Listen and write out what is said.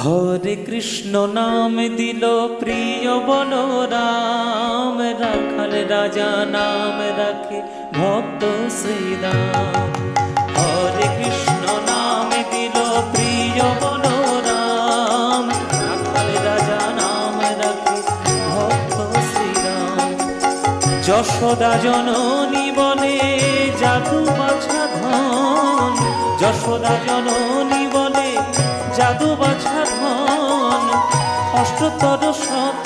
হরে কৃষ্ণ নাম দিল প্রিয় বলরাম, রাখাল রাজা নাম রাখে ভক্ত শ্রীরাম। হরে কৃষ্ণ নাম দিল প্রিয় বলরাম, রাখাল রাজা নাম রাখে ভক্ত শ্রীরাম। যশোদা জননী বলে জাদু বাছা ধন, যশোদা জননী বলে জাদু বাছা ধন। অষ্টতর শত